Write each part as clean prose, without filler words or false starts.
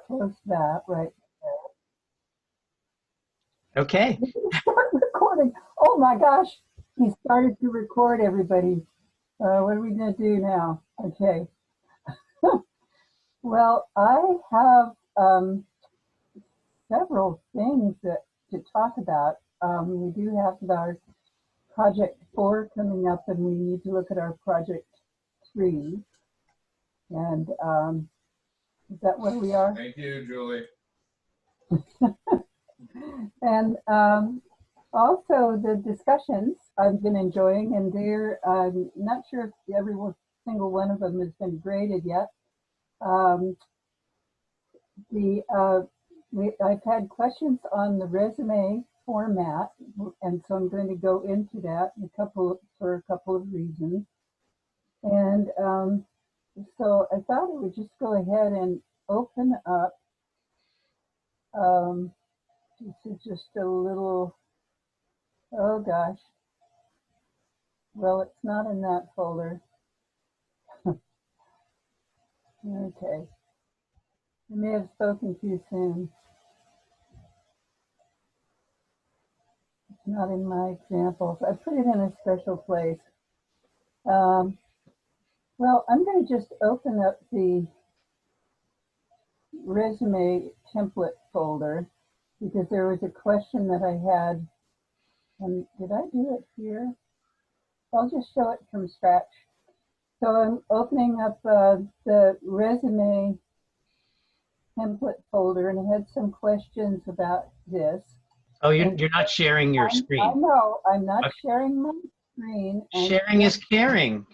close that right. Okay. Start recording. Oh my gosh, he started to record, everybody. What are we going to do now? Okay. Well, I have several things to talk about. We do have our project 4 coming up, and we need to look at our project 3. And is that where we are? Thank you, Julie. And also the discussions I've been enjoying, and I'm not sure if every single one of them has been graded yet. I've had questions on the resume format, and so I'm going to go into that for a couple of reasons. And so I thought I would just go ahead and open up. This is just a little, oh gosh. Well, it's not in that folder. Okay. I may have spoken too soon. It's not in my examples. I put it in a special place. Well, I'm going to just open up the resume template folder because there was a question that I had. And did I do it here? I'll just show it from scratch. So I'm opening up the resume template folder, and I had some questions about this. Oh, you're not sharing your screen. I know, I'm not sharing my screen. Sharing is caring.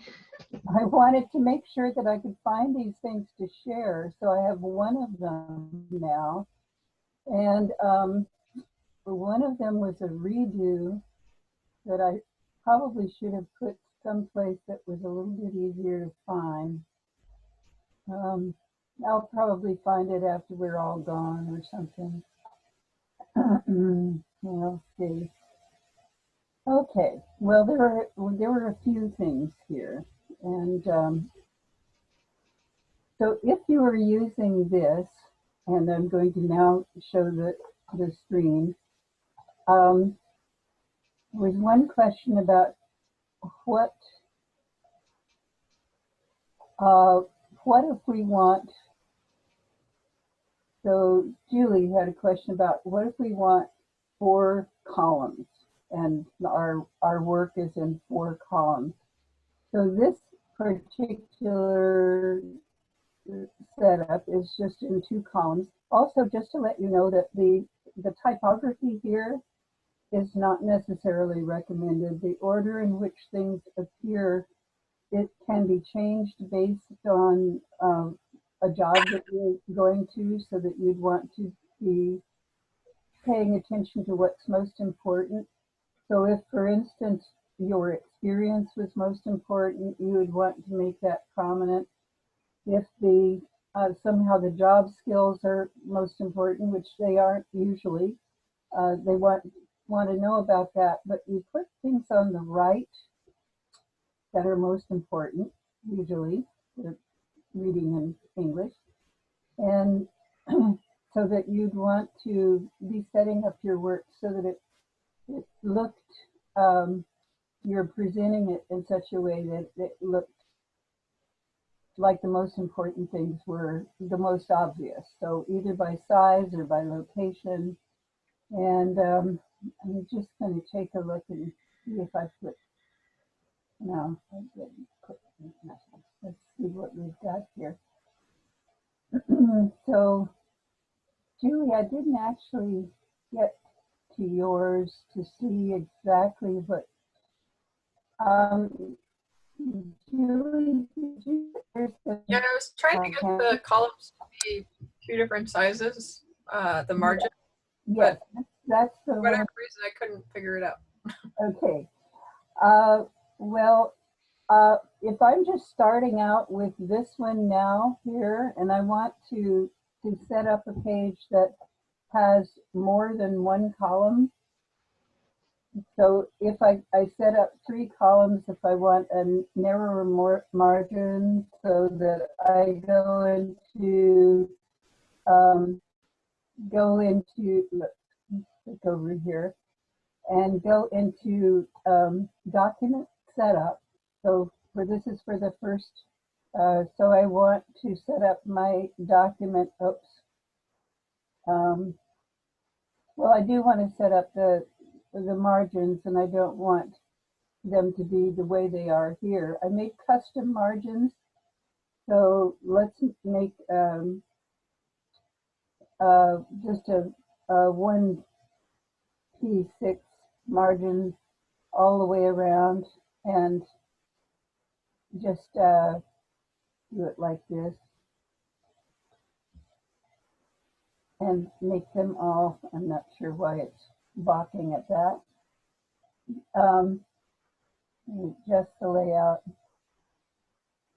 I wanted to make sure that I could find these things to share, so I have one of them now. And one of them was a redo that I probably should have put someplace that was a little bit easier to find. I'll probably find it after we're all gone or something. We'll see. Okay, well, there were a few things here. And so if you are using this, and I'm going to now show the screen, there was one question about what if we want, so Julie had a question about what if we want 4 columns and our work is in 4 columns. So this particular setup is just in 2 columns. Also, just to let you know that the typography here is not necessarily recommended. The order in which things appear, it can be changed based on a job that you're going to, so that you'd want to be paying attention to what's most important. So if, for instance, your experience was most important, you would want to make that prominent. If somehow the job skills are most important, which they aren't usually, they want to know about that, but you put things on the right that are most important, usually, reading in English, and so that you'd want to be setting up your work so that it looked, you're presenting it in such a way that it looked like the most important things were the most obvious. So either by size or by location. And I'm just going to take a look and see if I put, no, I didn't put nothing. Let's see what we've got here. So, Julie, I didn't actually get to yours to see exactly what, Julie, did you? Yeah, I was trying to get the columns to be 2 different sizes, the margin. Yes, that's the for whatever reason I couldn't figure it out. Okay. Well, if I'm just starting out with this one now here, and I want to set up a page that has more than 1 column. So if I set up 3 columns, if I want a narrower margin so that I go into go into, let's click over here, and go into document setup. So this is for the first, so I want to set up my document, oops. Well, I do want to set up the margins, and I don't want them to be the way they are here. I make custom margins. So let's make just a 1p6 margin all the way around, and just do it like this and make them all. I'm not sure why it's balking at that. Just the layout,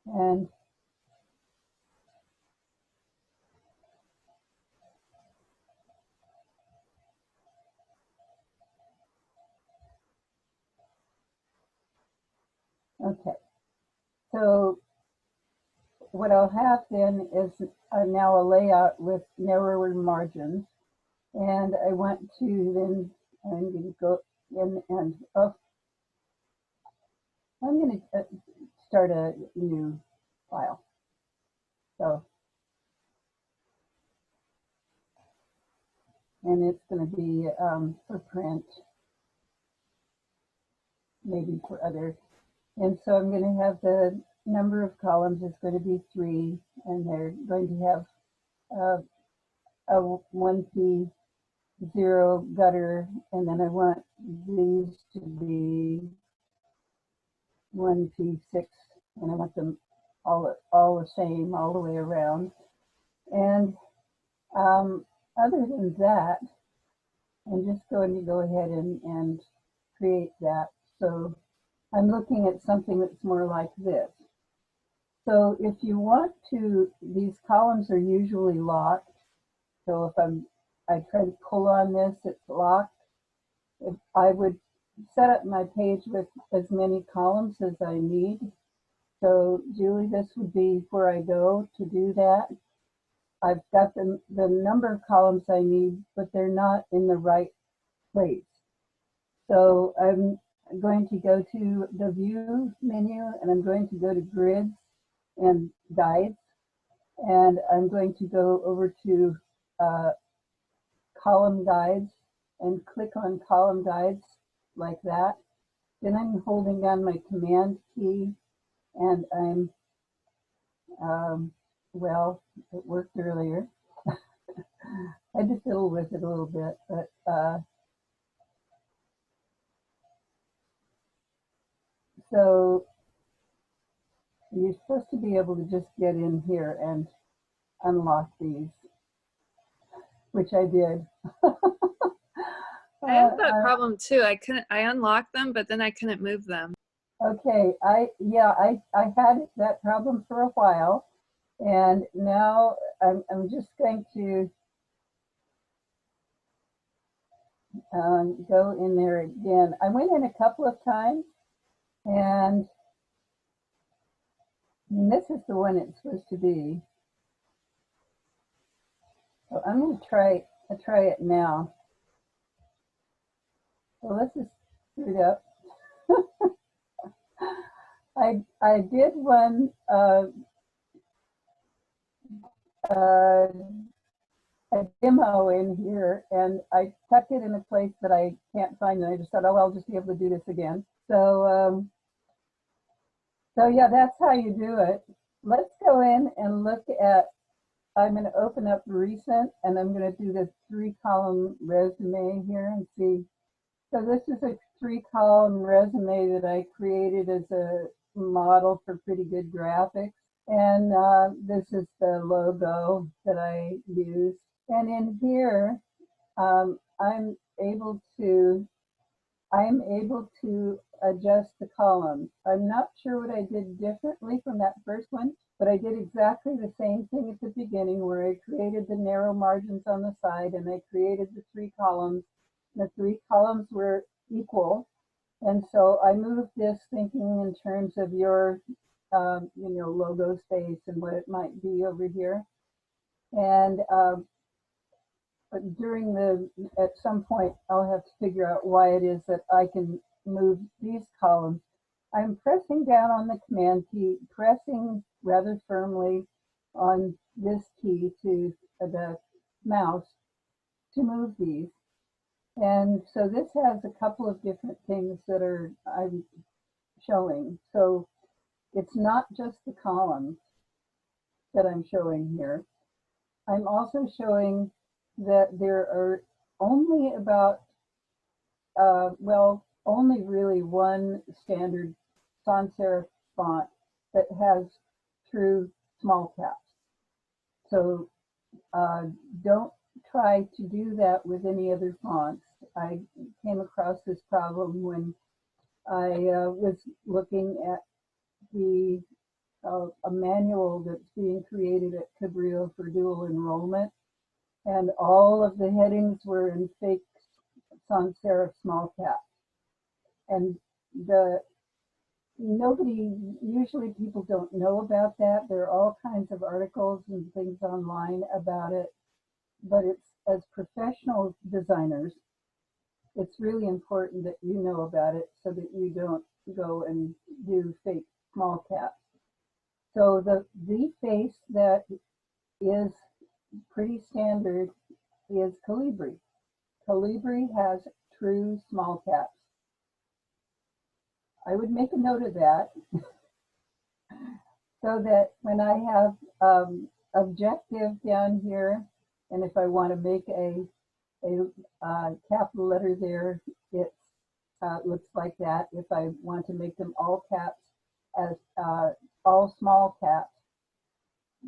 and okay. So what I'll have then is now a layout with narrower margins, and I want to then, I'm going to go in and I'm going to start a new file. So, and it's going to be for print, maybe for other. And so I'm going to have the number of columns is going to be 3, and they're going to have a 1p0 gutter, and then I want these to be 1p6, and I want them all the same all the way around. And other than that, I'm just going to go ahead and create that. So I'm looking at something that's more like this. So if you want to, these columns are usually locked. So if I try to pull on this, it's locked. If I would set up my page with as many columns as I need. So Julie, this would be where I go to do that. I've got the number of columns I need, but they're not in the right place. So I'm going to go to the view menu, and I'm going to go to grids and guides, and I'm going to go over to column guides and click on column guides like that. Then I'm holding down my command key, and I'm well, it worked earlier. I had to fiddle with it a little bit, but so you're supposed to be able to just get in here and unlock these, which I did. I have that problem too. I unlocked them, but then I couldn't move them. Okay, I had that problem for a while, and now I'm just going to go in there again. I went in a couple of times, and this is the one it's supposed to be. So I'm going to try it now. Well, this is screwed up. I did one a demo in here, and I kept it in a place that I can't find, and I just thought, oh, I'll just be able to do this again. So so yeah, that's how you do it. Let's go in and look at, I'm going to open up recent, and I'm going to do the 3-column resume here and see. So this is a 3-column resume that I created as a model for pretty good graphics. And this is the logo that I use. And in here, I'm able to adjust the columns. I'm not sure what I did differently from that first one, but I did exactly the same thing at the beginning, where I created the narrow margins on the side, and I created the 3 columns. The 3 columns were equal, and so I moved this thinking in terms of your logo space and what it might be over here. And at some point, I'll have to figure out why it is that I can move these columns. I'm pressing down on the command key, pressing rather firmly on this key to the mouse to move these. And so this has a couple of different things that I'm showing. So it's not just the columns that I'm showing here. I'm also showing that there are only about, only really one standard sans serif font that has true small caps. So don't try to do that with any other fonts. I came across this problem when I was looking at a manual that's being created at Cabrillo for dual enrollment, and all of the headings were in fake sans serif small caps. And usually people don't know about that. There are all kinds of articles and things online about it, but it's, as professional designers, it's really important that you know about it so that you don't go and do fake small caps. So the face that is pretty standard is Calibri. Calibri has true small caps. I would make a note of that so that when I have objective down here, and if I want to make a capital letter there, it looks like that. If I want to make them all caps as all small caps,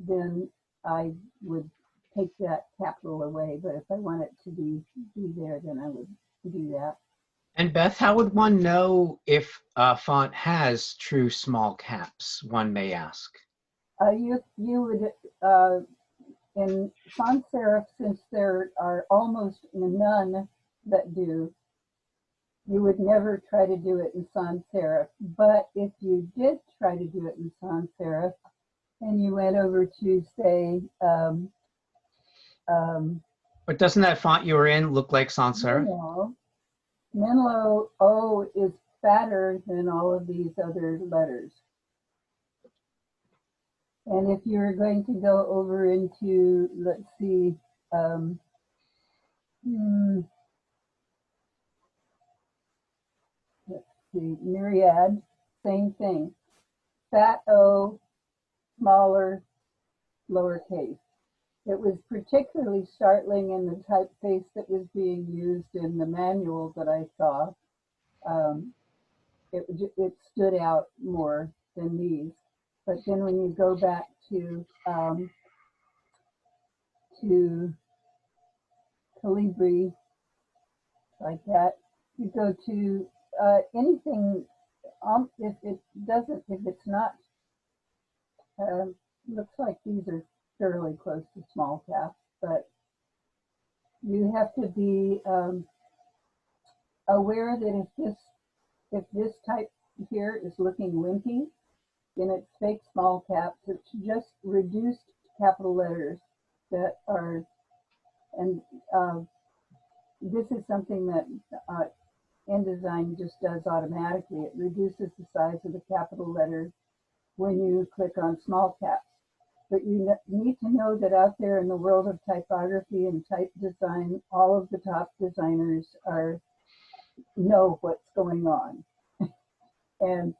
then I would take that capital away. But if I want it to be there, then I would do that. And Beth, how would one know if a font has true small caps, one may ask? You would, in sans serif, since there are almost none that do, you would never try to do it in sans serif. But if you did try to do it in sans serif, and you went over to, say, But doesn't that font you were in look like sans serif? Menlo O is fatter than all of these other letters. And if you're going to go over into, let's see, myriad, same thing. Fat O, smaller, lowercase. It was particularly startling in the typeface that was being used in the manual that I saw. It stood out more than these. But then when you go back to Calibri, like that, you go to anything, if it's not, looks like these are fairly close to small caps, but you have to be aware that if this type here is looking wimpy, then it's fake small caps. It's just reduced capital letters that are, and this is something that InDesign just does automatically. It reduces the size of the capital letters when you click on small caps. But you need to know that out there in the world of typography and type design, all of the top designers know what's going on. And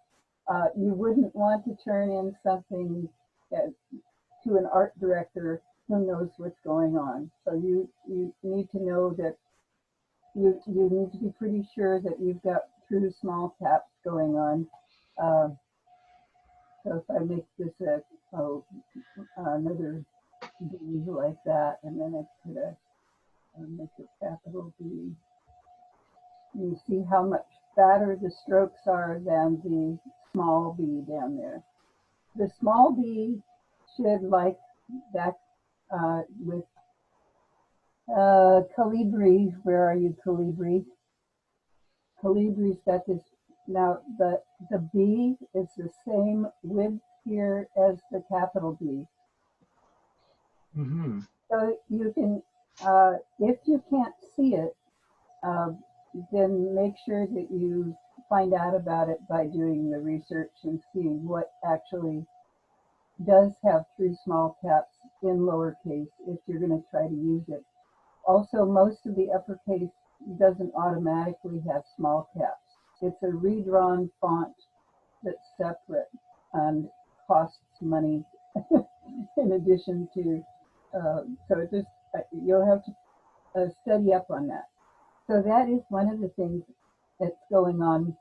you wouldn't want to turn in something to an art director who knows what's going on. So you need to know that you need to be pretty sure that you've got true small caps going on. So if I make this another B like that, and then I could make it capital B. You see how much fatter the strokes are than the small b down there. The small b should, like that with Calibri. Where are you, Calibri? Calibri's got this. Now the B is the same width here as the capital B. Mm-hmm. So you can, if you can't see it, uh, then make sure that you find out about it by doing the research and seeing what actually does have true small caps in lowercase if you're going to try to use it. Also, most of the uppercase doesn't automatically have small caps. It's a redrawn font that's separate and costs money in addition to, so it just, you'll have to study up on that. So that is one of the things that's going on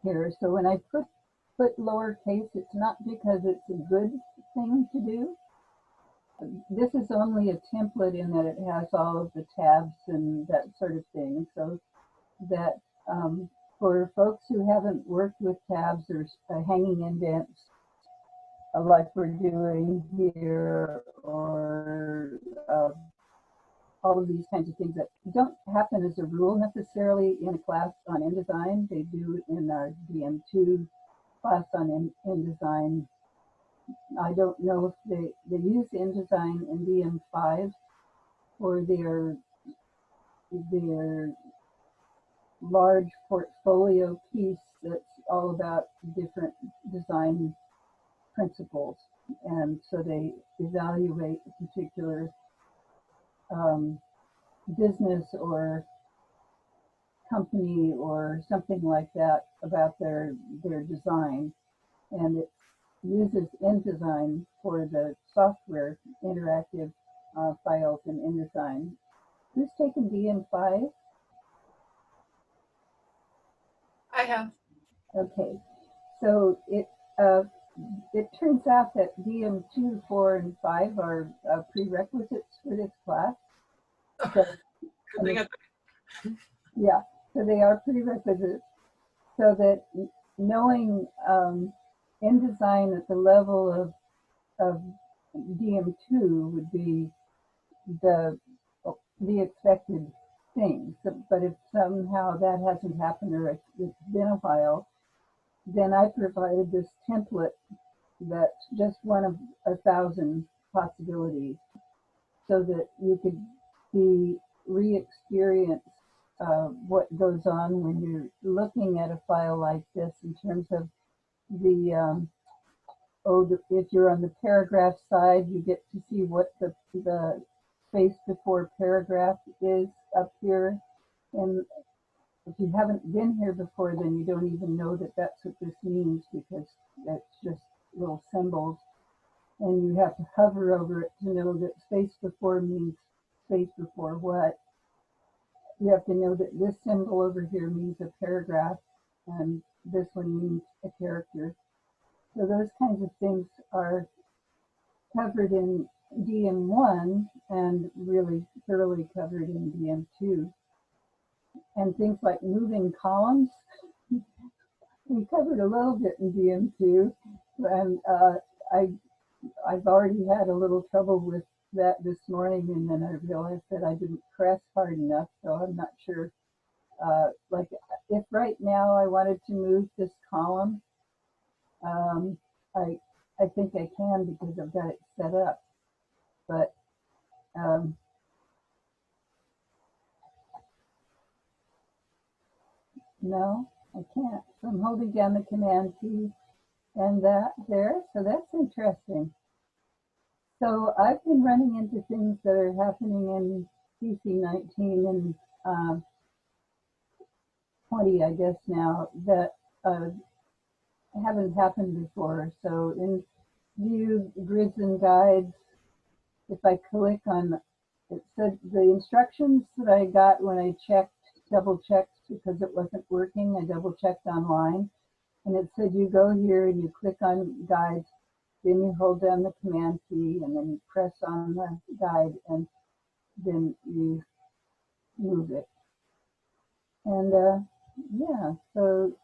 here. So when I put lowercase, it's not because it's a good thing to do. This is only a template in that it has all of the tabs and that sort of thing. So that for folks who haven't worked with tabs or hanging indents, like we're doing here, or all of these kinds of things that don't happen as a rule necessarily in a class on InDesign. They do in our DM2 class on InDesign. I don't know if they use InDesign in DM5 for their large portfolio piece that's all about different design principles. And so they evaluate a particular business or company or something like that about their design, and it uses InDesign for the software interactive files in InDesign. Who's taken DM5? I have. Okay, so it turns out that DM2, 4, and 5 are prerequisites for this class. So, Good thing yeah, so they are prerequisites. So that knowing InDesign at the level of DM2 would be the expected thing. So, but if somehow that hasn't happened or it's been a while, then I provided this template that's just one of 1,000 possibilities so that you could be re-experience what goes on when you're looking at a file like this in terms of the if you're on the paragraph side, you get to see what the space before paragraph is up here. And if you haven't been here before, then you don't even know that that's what this means, because that's just little symbols. And you have to hover over it to know that space before means space before what. You have to know that this symbol over here means a paragraph, and this one means a character. So those kinds of things are covered in DM1 and really thoroughly covered in DM2. And things like moving columns, we covered a little bit in DM2, and I've already had a little trouble with that this morning, and then I realized that I didn't press hard enough, so I'm not sure. Like if right now I wanted to move this column, um, I I think I can because I've got it set up, but um, no, I can't. So I'm holding down the command key and that there. So that's interesting. So I've been running into things that are happening in CC19 and 20, I guess now, that haven't happened before. So in view grids and guides, if I click on, it said the instructions that I got when I double checked because it wasn't working, I double checked online, and it said you go here and you click on guides, then you hold down the command key and then you press on the guide and then you move it. And yeah, so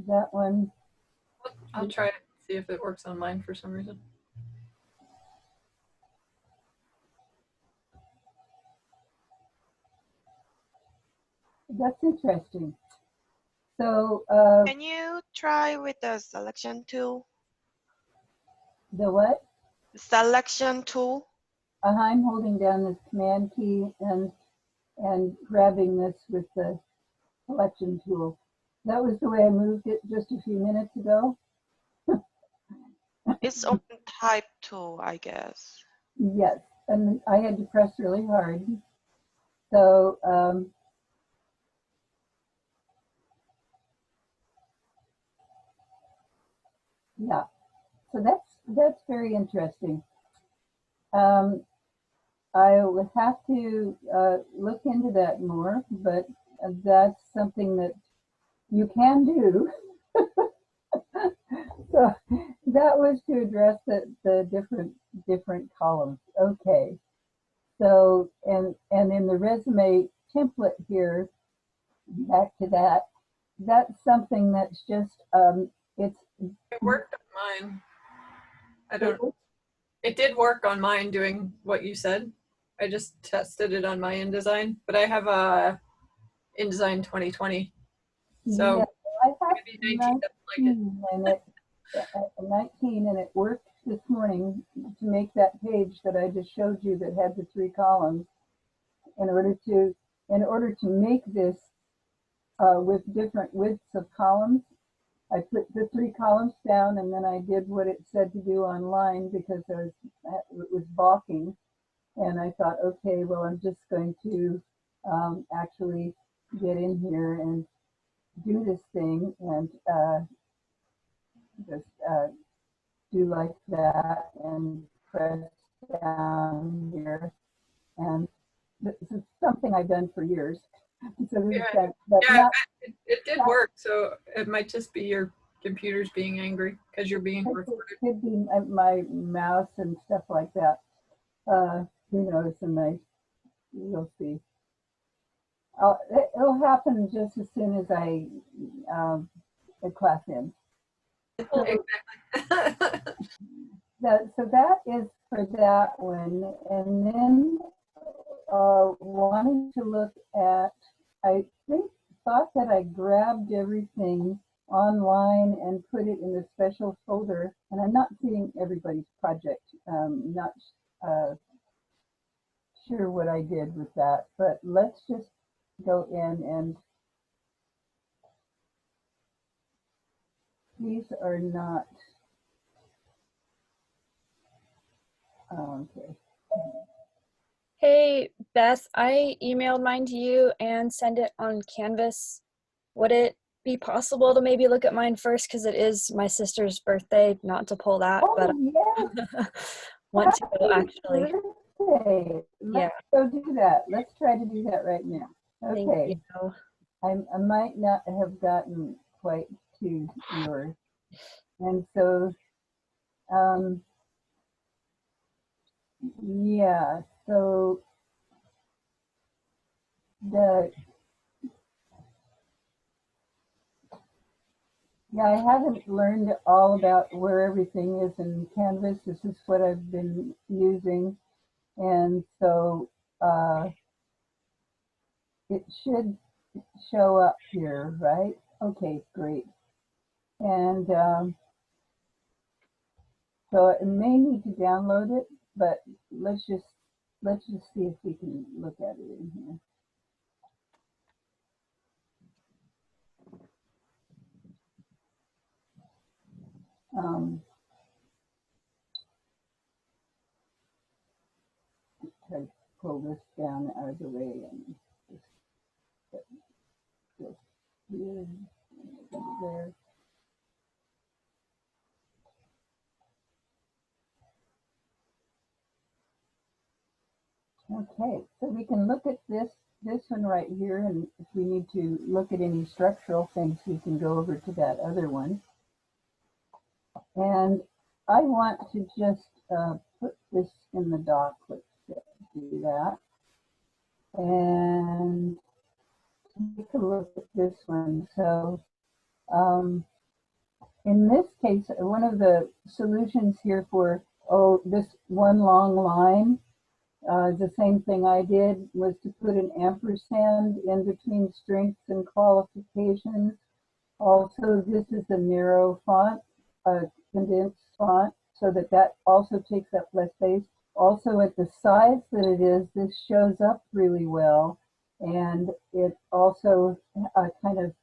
that one, I'll try it, see if it works on mine for some reason. that's interesting. So Can you try with the selection tool? The what? Selection tool. I'm holding down this command key and grabbing this with the selection tool. That was the way I moved it just a few minutes ago. It's on type tool, I guess. Yes, and I had to press really hard. So yeah, so that's very interesting. I would have to look into that more, but that's something that you can do. So that was to address the different columns. Okay. So and in the resume template here, back to that, that's something that's just it's It worked on mine. I don't. It did work on mine doing what you said. I just tested it on my InDesign, but I have a InDesign 2020, so yeah, I have maybe 19 doesn't like it. 19 and it 19 and it worked this morning to make that page that I just showed you that had the 3 columns. In order to make this with different widths of columns, I put the 3 columns down and then I did what it said to do online because it was balking. And I thought, okay, well, I'm just going to actually get in here and do this thing and just do like that and press down here. And this is something I've done for years. So this Yeah, is but yeah, not, it did work. So it might just be your computer's being angry because you're being recorded. could be my mouse and stuff like that. Who knows? And you'll see. It'll happen just as soon as the class ends. Exactly. So that is for that one. And then wanting to look at, I thought that I grabbed everything online and put it in a special folder. And I'm not seeing everybody's project. Not sure what I did with that, but let's just go in and these are not, okay. Hey, Beth, I emailed mine to you and sent it on Canvas. Would it be possible to maybe look at mine first? Because it is my sister's birthday, not to pull that, Oh, but yes. want to go Happy actually. birthday. Let's go do that. Let's try to do that right now. Thank Okay. you. I might not have gotten quite to yours. And so, yeah, so I haven't learned all about where everything is in Canvas. This is what I've been using. And so it should show up here, right? Okay, great. And so it may need to download it, but let's just see if we can look at it in here. Try to pull this down out of the way and just put this here, there. Okay, so we can look at this one right here, and if we need to look at any structural things, we can go over to that other one. And I want to just put this in the dock. Let's do that. And take a look at this one. So in this case, one of the solutions here for, this one long line, the same thing I did was to put an ampersand in between strengths and qualifications. Also, this is a narrow font, a condensed font, so that that also takes up less space. Also at the size that it is, this shows up really well, and it also kind of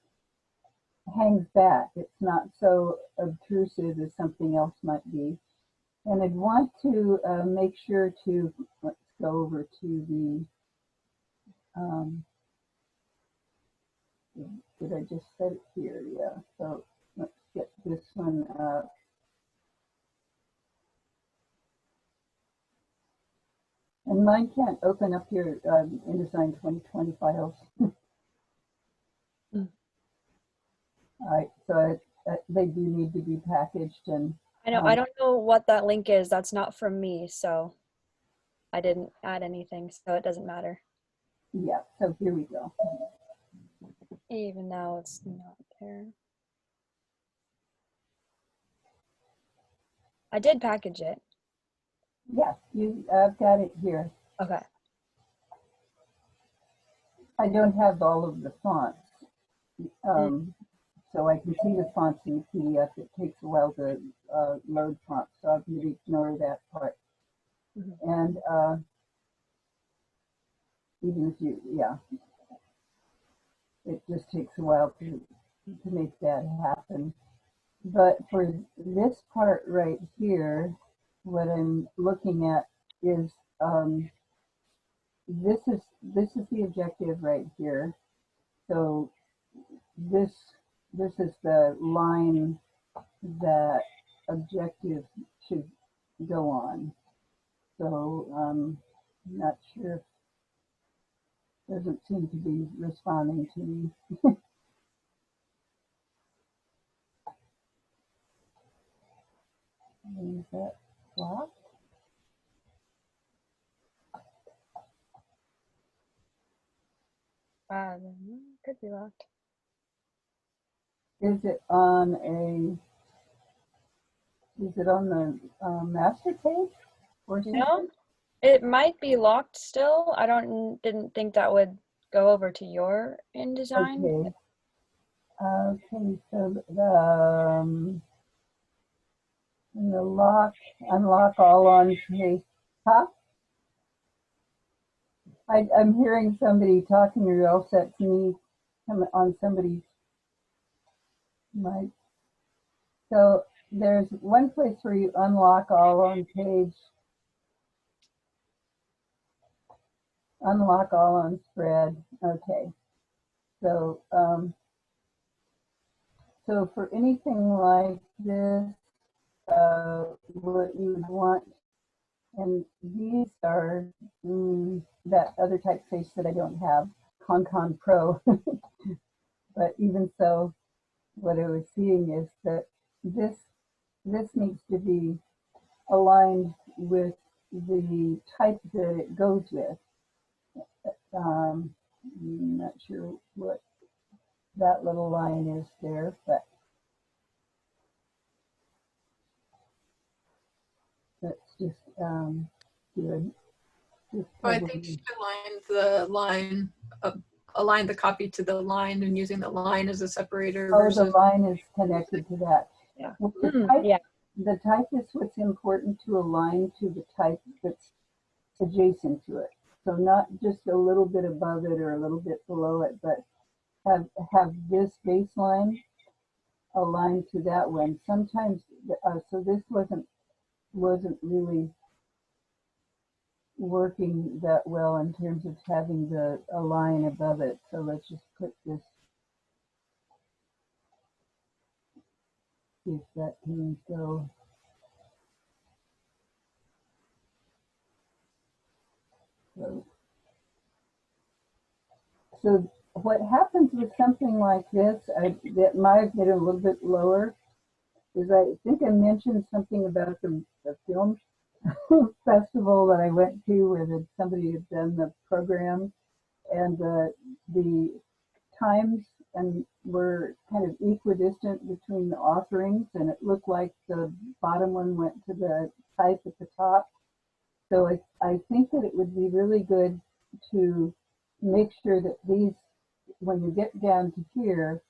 hangs back. It's not so obtrusive as something else might be. And I'd want to make sure to, let's go over to the, did I just set it here? Yeah, so let's get this one up. And mine can't open up here InDesign 2020 files. Mm. All right, so they do need to be packaged, and I know. I don't know what that link is. That's not from me, so I didn't add anything, so it doesn't matter. yeah, so here we go. Even though it's not there. I did package it. Yes, I've got it here. Okay. I don't have all of the fonts, so I can see the fonts in the PDF. It takes a while to load fonts, so I'm going to ignore that part. Mm-hmm. And even if you, yeah, it just takes a while to make that happen. But for this part right here, what I'm looking at is this is the objective right here. So this is the line that objective should go on. So I'm not sure if doesn't seem to be responding to me. Is that blocked? Could be locked. Is it on the master page or something? No, it might be locked still. I didn't think that would go over to your InDesign. Okay. Okay, so the unlock all on page. Huh? I'm hearing somebody talking, or else that's me on somebody's mic. So there's one place where you unlock all on page, unlock all on spread. Okay. So so for anything like this, what you would want, and these are that other typeface that I don't have, Concon Pro. But even so, what I was seeing is that this needs to be aligned with the type that it goes with. I'm not sure what that little line is there, but that's just good. Just Oh, I think she aligned the copy to the line and using the line as a separator. Oh, versus the line is connected to that. Yeah. Well, Yeah. the type is what's important to align to the type that's adjacent to it. So not just a little bit above it or a little bit below it, but have this baseline aligned to that one. Sometimes, so this wasn't really working that well in terms of having a line above it. So let's just put this, see if that can go. So what happens with something like this, that might have been a little bit lower, is I think I mentioned something about the film festival that I went to where somebody had done the program, and the times and were kind of equidistant between the authoring, and it looked like the bottom one went to the type at the top. So I think that it would be really good to make sure that these, when you get down to here,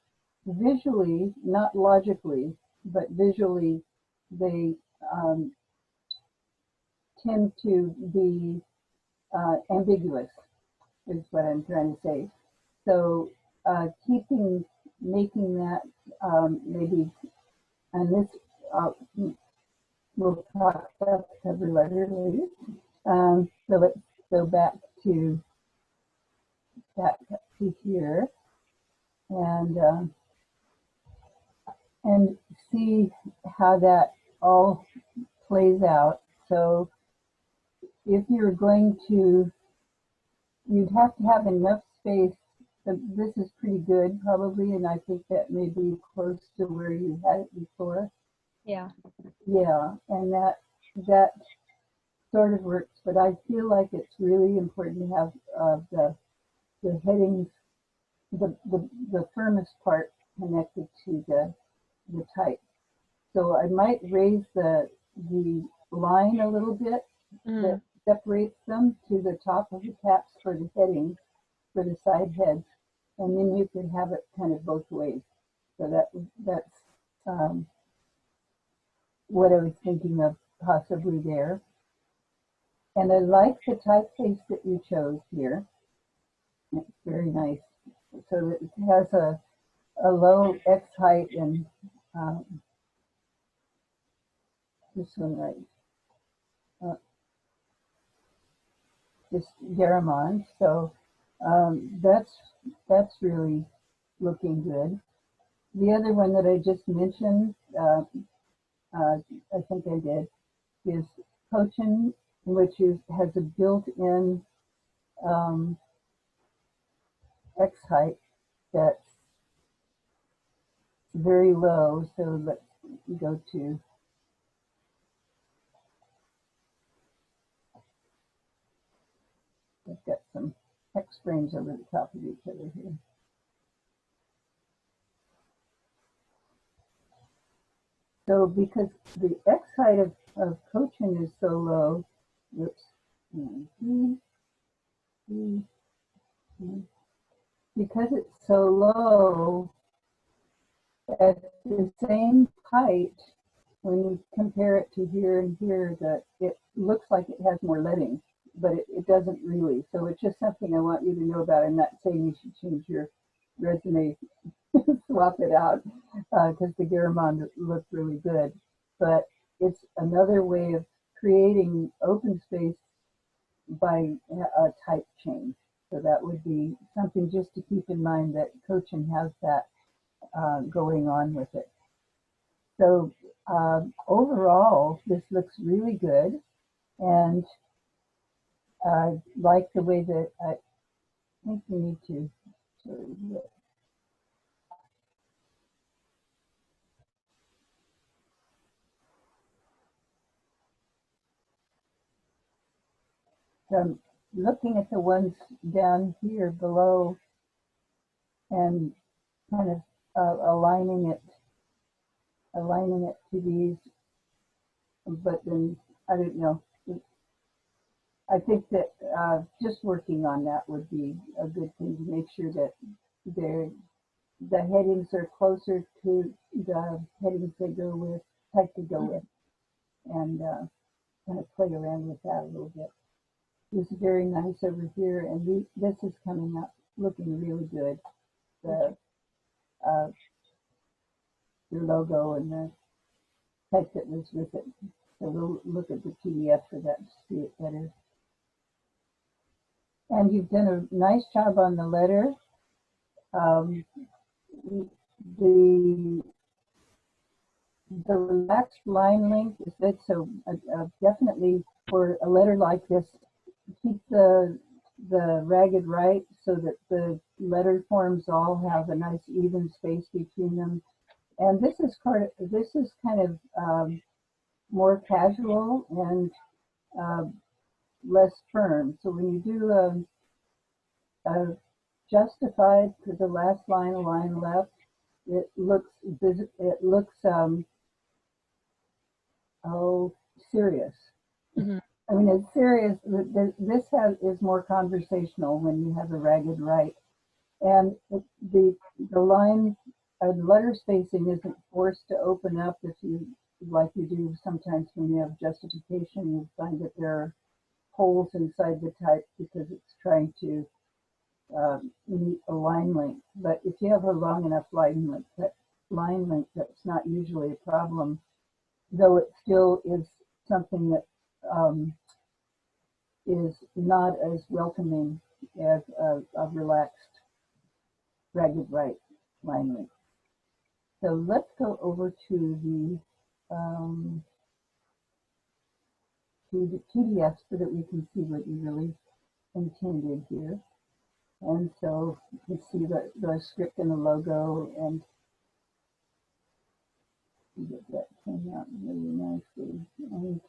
visually, not logically, but visually, they tend to be ambiguous, is what I'm trying to say. So making that maybe, and this we'll talk about the cover letter later. So let's go back to here and see how that all plays out. So if you're going to, you'd have to have enough space. This is pretty good probably, and I think that may be close to where you had it before. Yeah. Yeah, and that sort of works, but I feel like it's really important to have the headings, the firmest part connected to the type. So I might raise the line a little bit that separates them to the top of the caps for the heading, for the side heads, and then you can have it kind of both ways. So that's what I was thinking of possibly there. And I like the typeface that you chose here. It's very nice. So it has a low X height and this one right. Just Garamond. So that's really looking good. The other one that I just mentioned, I think I did, is Cochin, which has a built-in X height that's very low. So let's go to I've got some X frames over the top of each other here. So because the X height of Cochin is so low, whoops, because it's so low, at the same height, when you compare it to here and here, that it looks like it has more leading, but it doesn't really. So it's just something I want you to know about. I'm not saying you should change your resume, swap it out, because the Garamond looked really good. But it's another way of creating open space by a type change. So that would be something just to keep in mind, that Cochin has that going on with it. So overall, this looks really good, and I like the way that I think we need to sort of look. So I'm looking at the ones down here below and kind of aligning it to these, but then I don't know. I think that just working on that would be a good thing to make sure that the headings are closer to the headings they go with, type to go with, and kind of play around with that a little bit. This is very nice over here, and this is coming up looking really good. The logo and the text that was with it. So we'll look at the PDF for that to see it better. And you've done a nice job on the letter. The relaxed line length is good, so definitely for a letter like this, keep the ragged right so that the letter forms all have a nice even space between them. And this is kind of more casual and less firm. So when you do a justified to the last line, a line left, it looks serious. Mhm. I mean, it's serious. This is more conversational when you have a ragged right, and the line letter spacing isn't forced to open up if you like you do sometimes when you have justification, you find that there are holes inside the type because it's trying to meet a line length. But if you have a long enough line length, that's not usually a problem, though it still is something that is not as welcoming as a relaxed, ragged right line length. So let's go over to the PDF so that we can see what you really intended here. And so you see the script and the logo, and that came out really nicely. And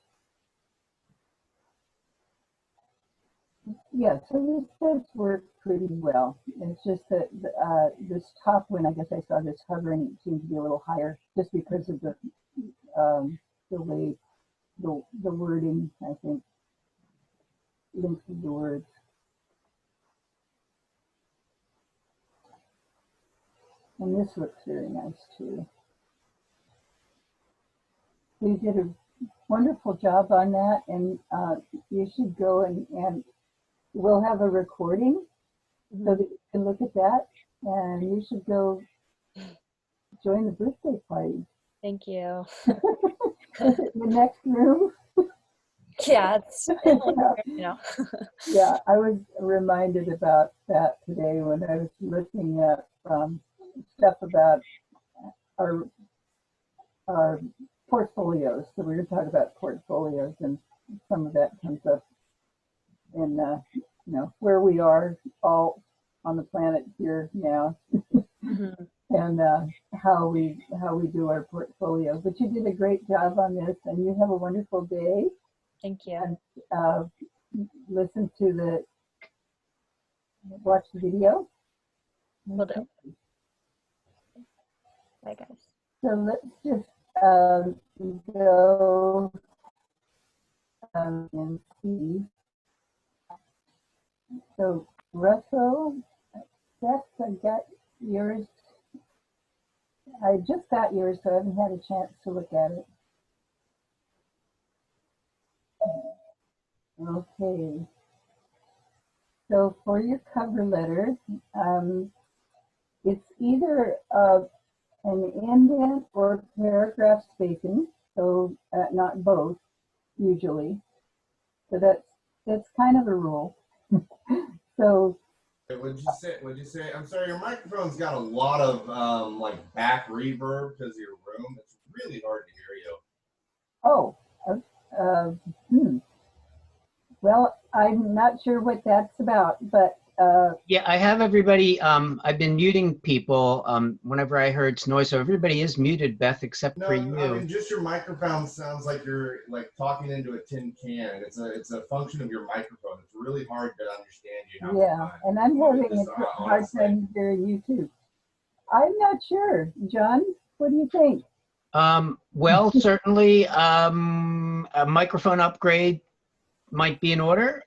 yeah, so this does work pretty well. It's just that this top one, I guess I saw this hovering, it seemed to be a little higher just because of the way the wording, I think, links to the words. And this looks very nice too. You did a wonderful job on that, and you should go and we'll have a recording so that you can look at that, and you should go join the birthday party. Thank you. Is it the next room? Yeah, it's Yeah, I was reminded about that today when I was looking at stuff about our portfolios. So we were talking about portfolios, and some of that comes up in where we are all on the planet here now, and how we do our portfolio. But you did a great job on this, and you have a wonderful day. Thank you. And watch the video. Will do. Bye, guys. So let's just go and see. So Russell, Seth, I got yours. I just got yours, so I haven't had a chance to look at it. Okay. So for your cover letter, it's either an indent or paragraph spacing, so not both usually. So that's kind of a rule. So What'd you say? I'm sorry, your microphone's got a lot of like back reverb because of your room. It's really hard to hear you. oh, well, I'm not sure what that's about, but Yeah, I have everybody, I've been muting people whenever I heard noise, so everybody is muted, Beth, except for you. I mean, just your microphone sounds like you're like talking into a tin can. It's a function of your microphone. It's really hard to understand you. yeah, and I'm having a hard time hearing you too. I'm not sure. John, what do you think? Well, certainly a microphone upgrade might be in order.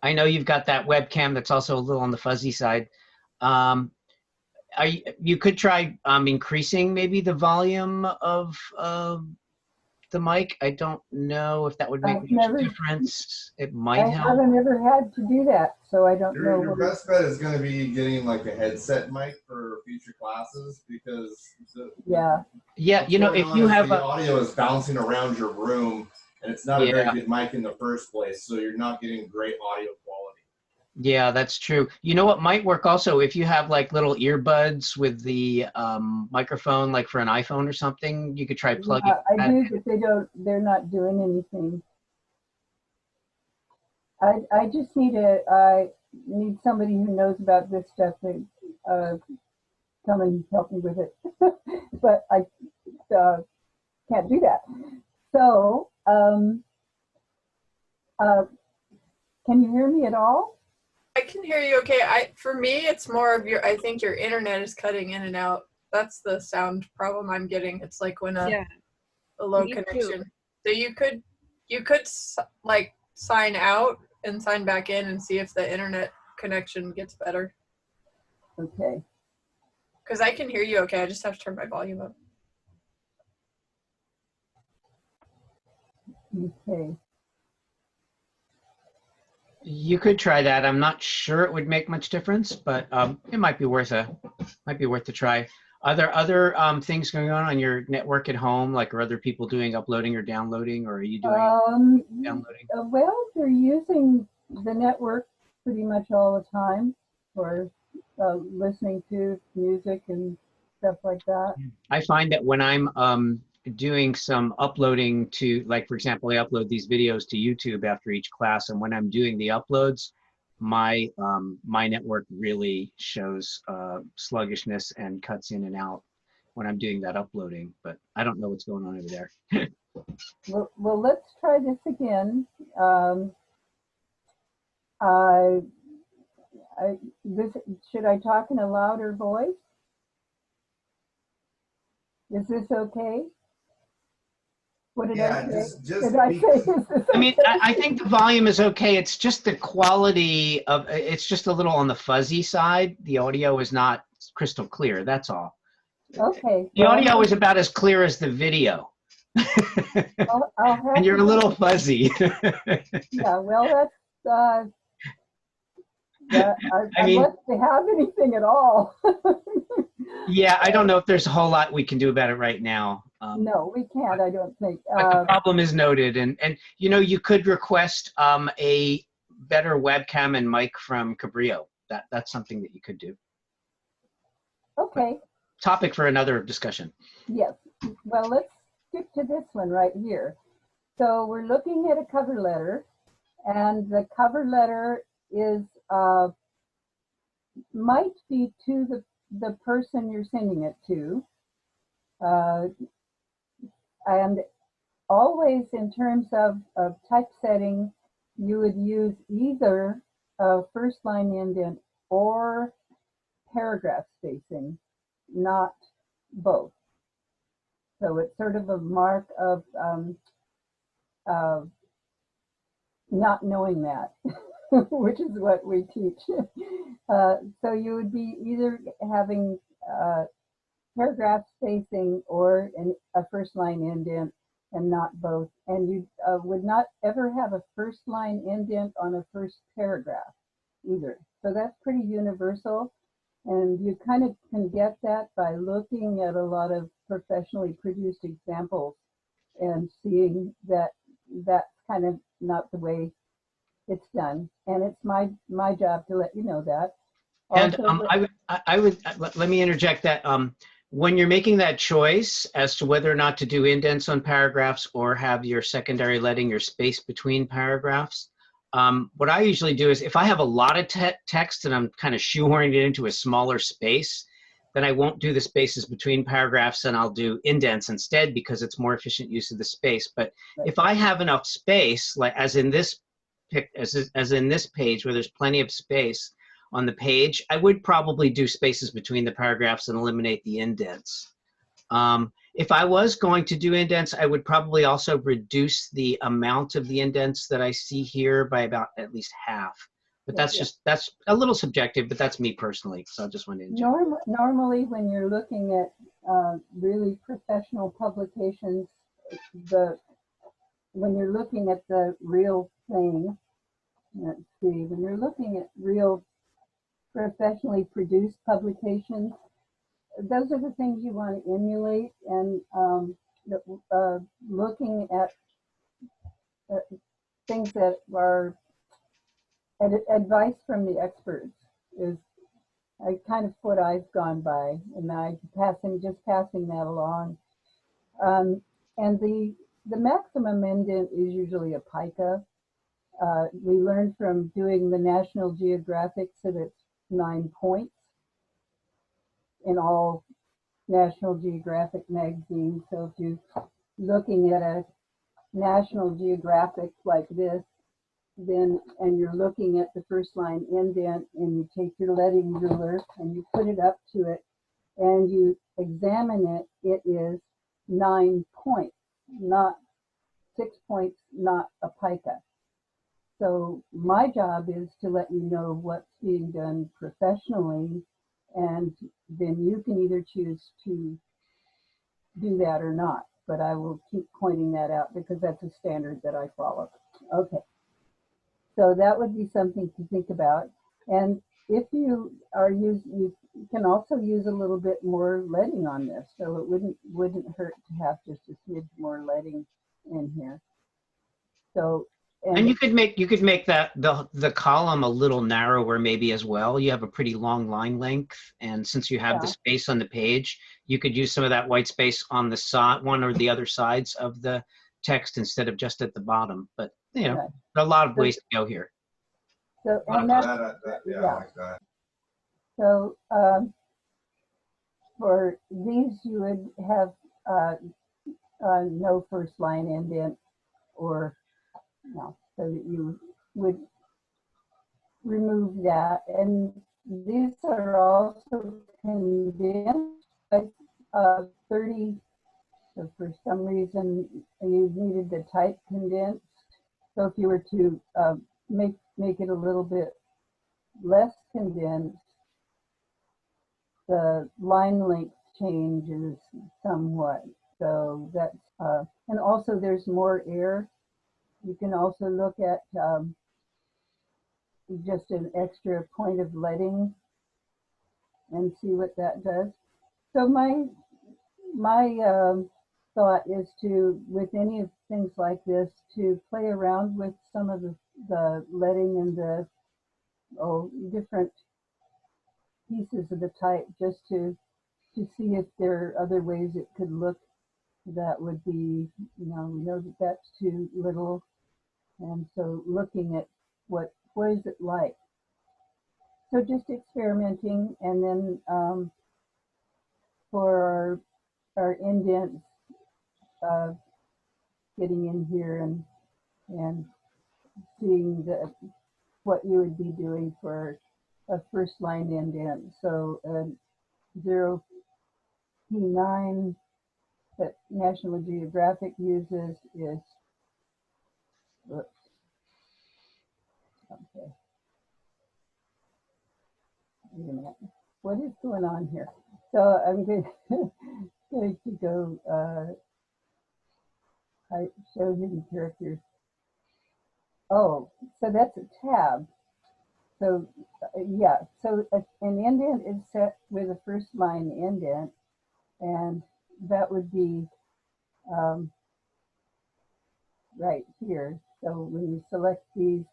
I know you've got that webcam that's also a little on the fuzzy side. You could try increasing maybe the volume of the mic. I don't know if that would make much difference. It might help. I haven't ever had to do that, so I don't know. Your best bet is going to be getting like a headset mic for future classes because yeah, you know, if you have the audio is bouncing around your room. And it's not a very good mic in the first place, so you're not getting great audio quality. Yeah, that's true. You know what might work also? If you have like little earbuds with the microphone, like for an iPhone or something, you could try plugging. I do, but they're not doing anything. I just I need somebody who knows about this stuff to come and help me with it. But I can't do that. So, can you hear me at all? I can hear you okay. For me, it's more of I think your internet is cutting in and out. That's the sound problem I'm getting. It's like when a low connection. So you could like sign out and sign back in and see if the internet connection gets better. Okay. Because I can hear you okay. I just have to turn my volume up. Okay. You could try that. I'm not sure it would make much difference, but it might be worth a try. Are there other things going on your network at home, like are other people doing uploading or downloading, or are you doing downloading? Well, they're using the network pretty much all the time for listening to music and stuff like that. I find that when I'm doing some uploading to, like, for example, I upload these videos to YouTube after each class, and when I'm doing the uploads, my my network really shows sluggishness and cuts in and out when I'm doing that uploading, but I don't know what's going on over there. Well, let's try this again. I, this, should I talk in a louder voice? Is this okay? What did I say? Did I say, is this I mean, okay? I think the volume is okay. It's just the quality of it's just a little on the fuzzy side. The audio is not crystal clear. That's all. Okay. The Well, audio is about as clear as the video. I'll have And you're a to- little fuzzy. Yeah, well, that's, I mean, unless they have anything at all. yeah, I don't know if there's a whole lot we can do about it right now. No, we can't, I don't think. But the problem is noted, and you know, you could request a better webcam and mic from Cabrillo. That's something that you could do. Okay, Topic for another discussion. yes. Well, let's skip to this one right here. So we're looking at a cover letter, and the cover letter is might be to the person you're sending it to, and always in terms of typesetting, you would use either a first line indent or paragraph spacing, not both. So it's sort of a mark of not knowing that, which is what we teach. So you would be either having paragraph spacing or a first line indent and not both. And you would not ever have a first line indent on a first paragraph either. So that's pretty universal. And you kind of can get that by looking at a lot of professionally produced examples and seeing that that's kind of not the way it's done. And it's my job to let you know that. And Also, I would let me interject that when you're making that choice as to whether or not to do indents on paragraphs or have your secondary letting, your space between paragraphs, what I usually do is if I have a lot of text and I'm kind of shoehorning it into a smaller space, then I won't do the spaces between paragraphs and I'll do indents instead because it's more efficient use of the space. But if I have enough space, like as in this page where there's plenty of space on the page, I would probably do spaces between the paragraphs and eliminate the indents. If I was going to do indents, I would probably also reduce the amount of the indents that I see here by about at least half. But that's that's a little subjective, but that's me personally. So I just wanted to normally when you're looking at really professional publications, when you're looking at the real thing, let's see, when you're looking at real professionally produced publications, those are the things you want to emulate, and looking at things that are advice from the experts is kind of what I've gone by, and just passing that along. And the maximum indent is usually a pica. We learned from doing the National Geographic that it's 9 points in all National Geographic magazines. So if you're looking at a National Geographic like this, then and you're looking at the first line indent, and you take your letting ruler and you put it up to it and you examine it, it is 9 points, not 6 points, not a pica. So my job is to let you know what's being done professionally, and then you can either choose to do that or not. but I will keep pointing that out because that's a standard that I follow. Okay. So that would be something to think about. And if you are you can also use a little bit more leading on this. So it wouldn't hurt to have just a smidge more leading in here. So, And you could make that the column a little narrower maybe as well. You have a pretty long line length, and since you have the space on the page, you could use some of that white space on the side, one or the other sides of the text instead of just at the bottom. But you know, there are a lot of ways to go here. So and I yeah. like that. So for these, you would have no first line indent, or no, so that you would remove that. And these are also condensed by 30. So for some reason you needed the type condensed. So if you were to make it a little bit less condensed, the line length changes somewhat. So that's and also there's more air. You can also look at just an extra point of leading and see what that does. So my thought is to, with any of things like this, to play around with some of the leading and the different pieces of the type, just to see if there are other ways it could look that would be, we know that that's too little. And so looking at what is it like. So just experimenting, and then for our indents, getting in here and seeing what you would be doing for a first line indent. So 0P9 that National Geographic uses is, oops, okay. Wait a minute. What is going on here? So I'm going to go show hidden characters. Oh, so that's a tab. So yeah, so an indent is set with a first line indent, and that would be right here. So when you select these,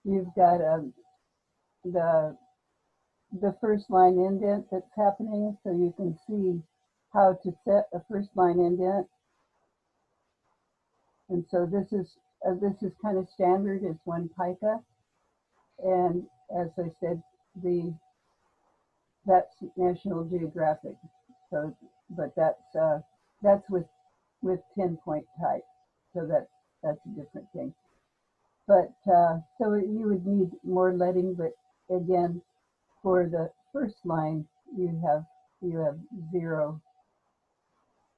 you've got the first line indent that's happening, so you can see how to set a first line indent. And so this is kind of standard. It's 1 pica, and as I said, that's National Geographic. So, but that's with 10-point type. So that's a different thing. But so you would need more leading, but again, for the first line, you have 0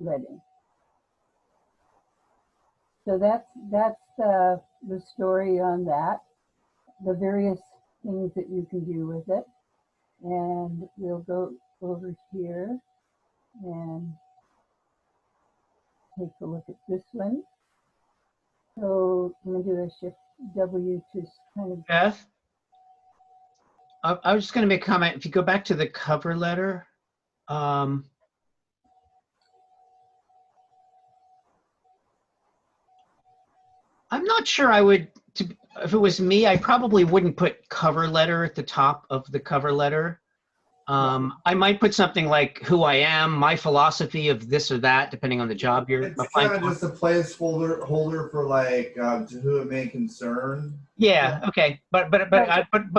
leading. So that's the story on that, the various things that you can do with it. And we'll go over here and take a look at this one. So I'm going to do a Shift W to kind of. Beth, I was just going to make a comment. If you go back to the cover letter, I'm not sure I would, if it was me, I probably wouldn't put cover letter at the top of the cover letter. I might put something like who I am, my philosophy of this or that, depending on the job you're It's applying kind of for. just a placeholder for like to who it may concern. Yeah. Okay. But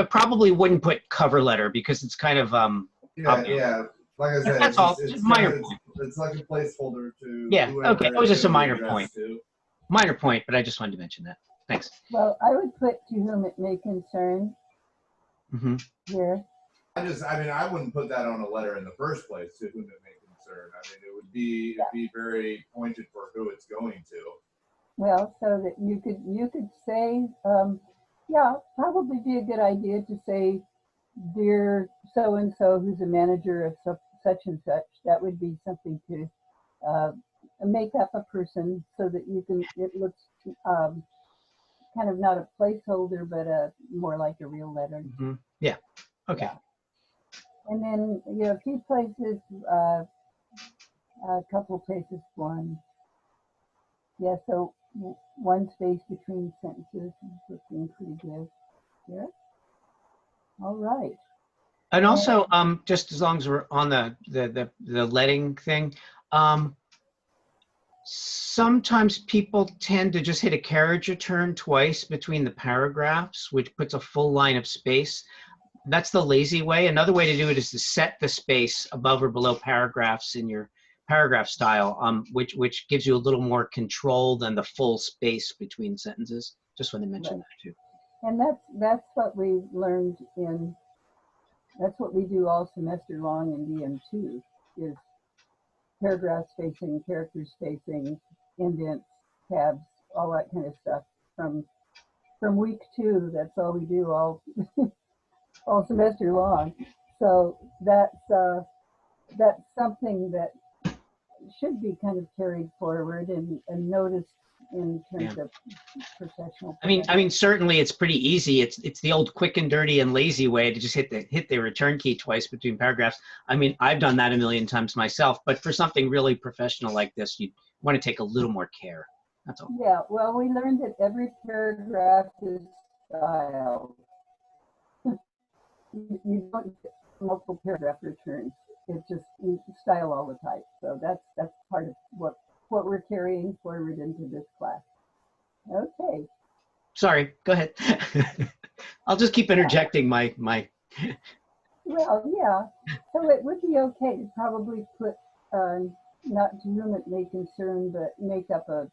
probably wouldn't put cover letter because it's kind of Yeah. Like I said, that's all. It's Minor kind of, point. it's like a placeholder to Yeah. whoever Okay. It was just a minor addressed point. to. Minor point, but I just wanted to mention that. Thanks. Well, I would put to whom it may concern here. I wouldn't put that on a letter in the first place, to whom it may concern. I mean, it would be very pointed for who it's going to. Well, so that you could say, yeah, probably be a good idea to say, dear so-and-so who's a manager of such and such. That would be something to make up a person so that you can, it looks kind of not a placeholder, but more like a real letter. Mhm. Yeah. Okay. Yeah. And then, a few places, a couple places, one. Yeah, so one space between sentences is looking pretty good here. All right. And also, just as long as we're on the letting thing, sometimes people tend to just hit a carriage return twice between the paragraphs, which puts a full line of space. That's the lazy way. Another way to do it is to set the space above or below paragraphs in your paragraph style, which gives you a little more control than the full space between sentences. Just want to mention that too. And that's what we learned that's what we do all semester long in DM2 is paragraph spacing, character spacing, indents, tabs, all that kind of stuff. From week 2, that's all we do all semester long. So that's something that should be kind of carried forward and noticed in terms of professional. I mean, certainly it's pretty easy. It's the old quick and dirty and lazy way to just hit the return key twice between paragraphs. I mean, I've done that a million times myself, but for something really professional like this, you want to take a little more care. That's all. Yeah, well, we learned that every paragraph is styled. You don't get multiple paragraph returns. It's just you style all the types. So that's part of what we're carrying forward into this class. Okay. Sorry, go ahead. I'll just keep interjecting my. Well, yeah. So it would be okay to probably put not to whom it may concern, but make up a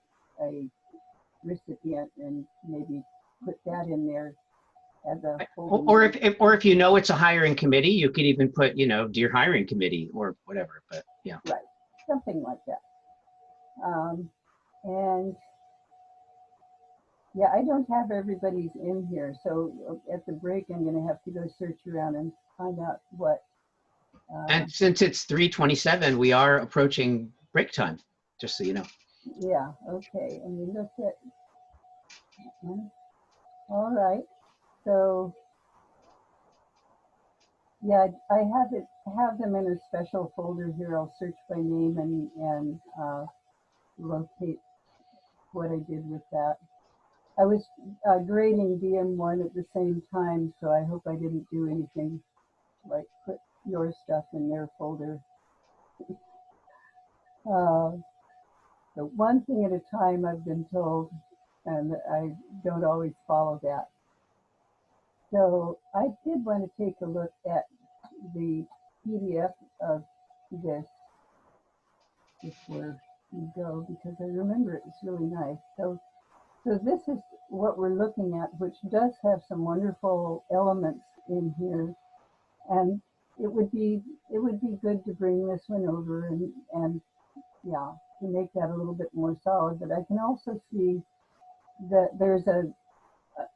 recipient and maybe put that in there as a or if you know it's a hiring committee, you could even put, dear hiring committee or whatever. But yeah. Right, something like that. And yeah, I don't have everybody's in here, so at the break I'm going to have to go search around and find out what. And since it's 3:27, we are approaching break time, just so you know. Yeah, okay, and we look at, all right, so yeah, I have them in a special folder here. I'll search by name and locate what I did with that. I was grading DM1 at the same time, so I hope I didn't do anything like put your stuff in their folder. So one thing at a time, I've been told, and I don't always follow that. So I did want to take a look at the PDF of this before we go, because I remember it was really nice. So this is what we're looking at, which does have some wonderful elements in here, and it would be good to bring this one over and yeah, to make that a little bit more solid. But I can also see that there's a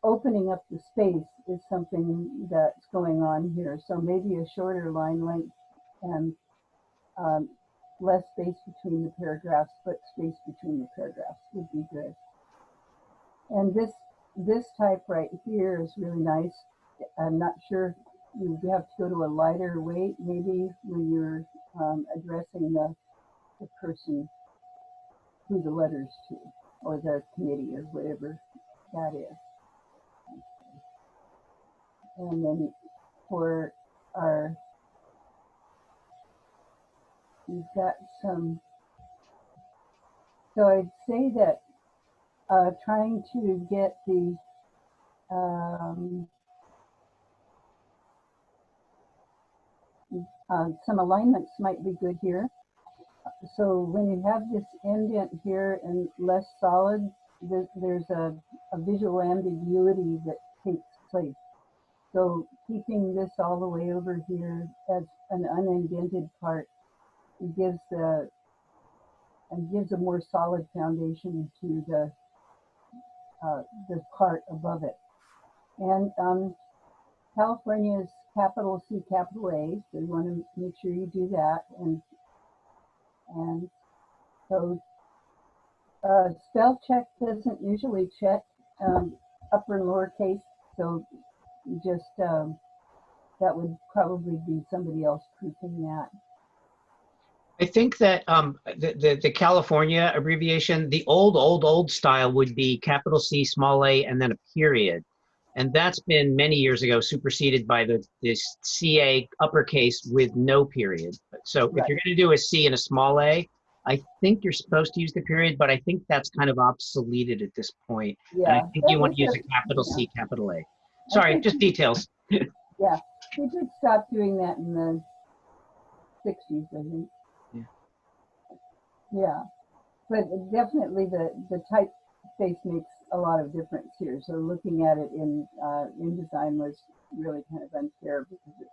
opening up the space is something that's going on here. So maybe a shorter line length and less space between the paragraphs, but space between the paragraphs would be good. And this type right here is really nice. I'm not sure, you have to go to a lighter weight maybe when you're addressing the person who the letter's to, or the committee, or whatever that is. And then for our, we've got some, so I'd say that trying to get the some alignments might be good here. So when you have this indent here and less solid, there's a visual ambiguity that takes place. So keeping this all the way over here as an unindented part gives a more solid foundation to the part above it. And California is capital C, capital A, so you want to make sure you do that. And so Spell check doesn't usually check upper and lowercase, so just that would probably be somebody else proofing that. I think that the California abbreviation, the old style would be capital C, small a, and then a period. And that's been many years ago superseded by this CA uppercase with no period. So if you're going to do a C and a small a, I think you're supposed to use the period, but I think that's kind of obsoleted at this point. Yeah, and I think you want to use a capital C, capital A. Sorry, just details. Yeah, we did stop doing that in the 60s, I think. Yeah, but definitely the typeface makes a lot of difference here. So looking at it in InDesign was really kind of unfair because it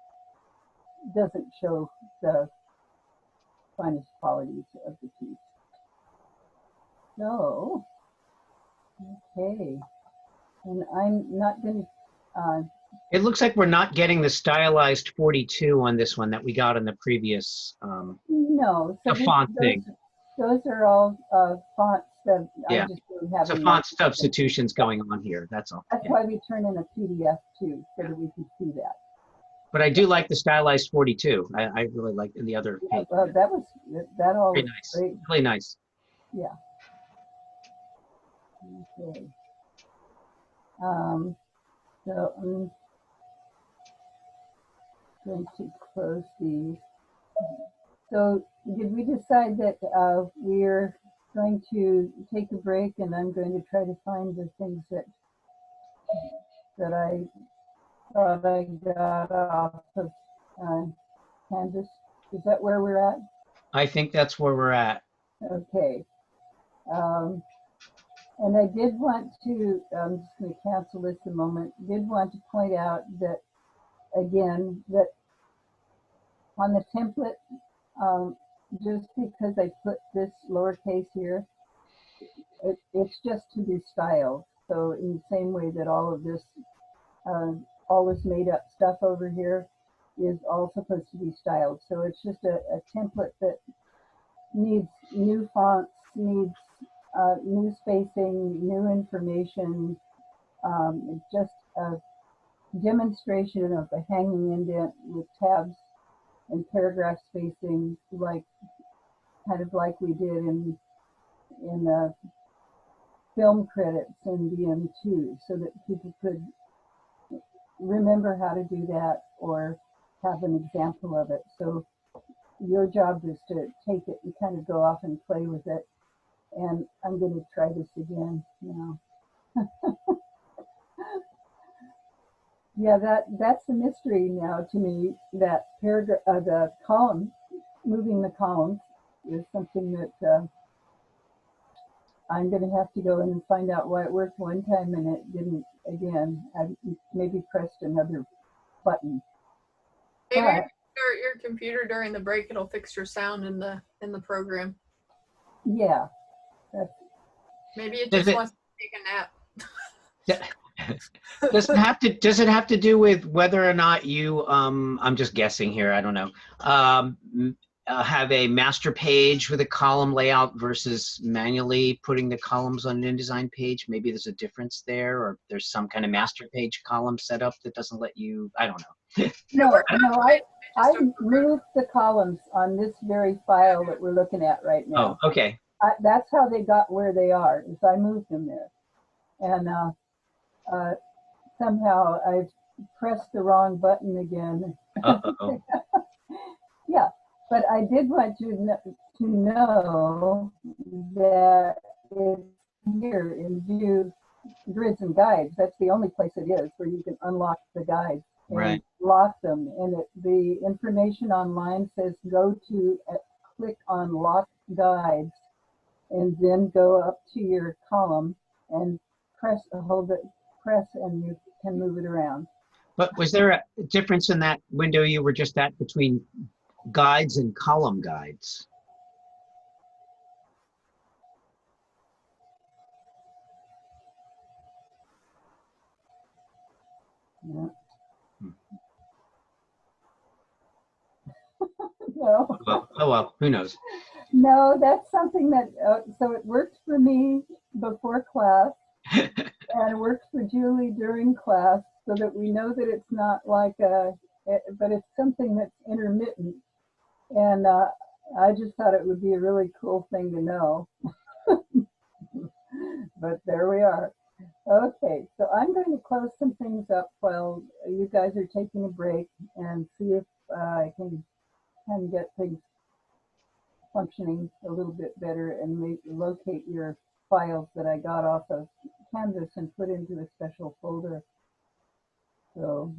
doesn't show the finest qualities of the piece. So, okay, and I'm not going to. It looks like we're not getting the stylized 42 on this one that we got on the previous No, so the font thing. Those are all fonts that Yeah. I just don't have. So font substitutions going on here, that's all. That's why we turn in a PDF too, so that we can see that. But I do like the stylized 42. I really like the other page. That all Very was nice. great. Really nice. Yeah. Okay. So I'm going to close these. So did we decide that we're going to take a break and I'm going to try to find the things that I thought I got off of Canvas? Is that where we're at? I think that's where we're at. Okay. And I did want to, I'm just going to cancel this a moment, did want to point out that, again, that on the template, just because I put this lowercase here, it's just to be styled. So in the same way that all this made up stuff over here is all supposed to be styled. So it's just a template that needs new fonts, needs new spacing, new information, just a demonstration of a hanging indent with tabs and paragraph spacing, kind of like we did in film credits in DM2, so that people could remember how to do that or have an example of it. So your job is to take it and kind of go off and play with it. And I'm going to try this again now. Yeah, that's a mystery now to me. That paragraph, the column, moving the columns is something that I'm going to have to go in and find out why it worked one time and it didn't again. I maybe pressed another button. Maybe if you start your computer during the break, it'll fix your sound in the program. Yeah. Maybe it just wants to take a nap. Does it have to do with whether or not you I'm just guessing here, I don't know, have a master page with a column layout versus manually putting the columns on an InDesign page? Maybe there's a difference there, or there's some kind of master page column set up that doesn't let you, I don't know. No, I moved the columns on this very file that we're looking at right now. Oh, okay. That's how they got where they are, is I moved them there. And somehow I pressed the wrong button again. Uh-oh. Yeah, but I did want you to know that it's here in View Grids and Guides. That's the only place it is where you can unlock the guides and Right. lock them. And the information online says go to click on Lock Guides and then go up to your column and hold it, press, and you can move it around. But was there a difference in that window you were just at between guides and column guides? Yeah. No. Oh well, who knows? No, that's something that, so it worked for me before class and it works for Julie during class so that we know that it's not like but it's something that's intermittent. And I just thought it would be a really cool thing to know. But there we are. Okay, so I'm going to close some things up while you guys are taking a break and see if I can get things functioning a little bit better and locate your files that I got off of Canvas and put into a special folder. So